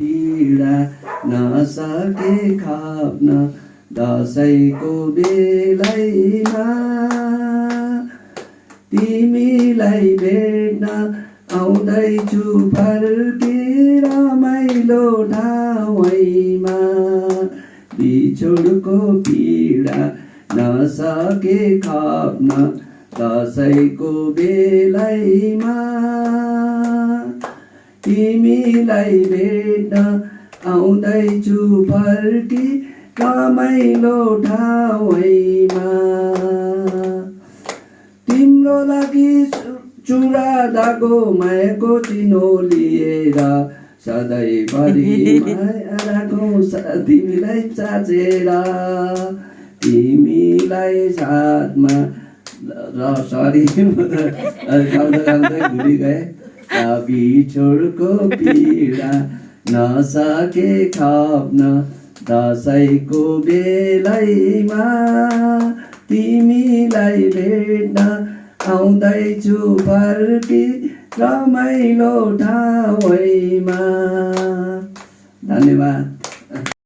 पीडा नसके खप्न दसैँको बेलैमा तिमीलाई भेट्न आउँदैछु फर्की रमाइलो ठाउँमा बिछोडको पीडा नसके खप्न दसैँको बेलैमा तिमीलाई भेट्न आउँदैछु फर्की रमाइलो ठाउँमा तिम्रो लागि चुरा धागो मायाको चिनो लिएर सधैँभरि माया राखौँ तिमीलाई चाचेर तिमीलाई साथमा सरी गाउँदै भुलि गएँ बिछोडको पीडा नसके खप्न दसैँको बेलैमा तिमीलाई भेट्न आउँदैछु फर्की रमाइलो ठाउँमा। धन्यवाद।